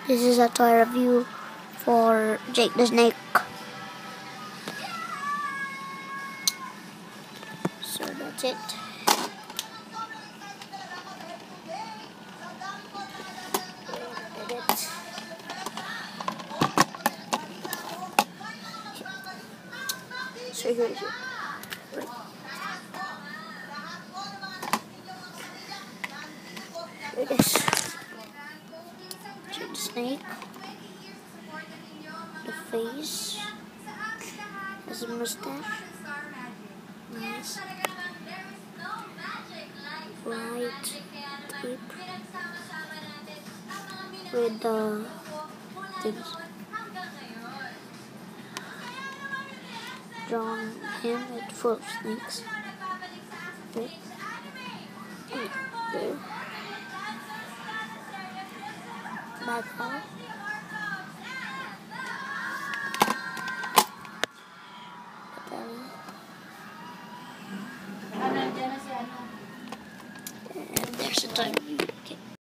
This is a toy review for Jake the Snake. So that's it. So here's it. Here it is. Jake the Snake. The face has a mustache. Nice. White tape with the things. Drawn him with full of snakes. Right there. Back out. And there's a time.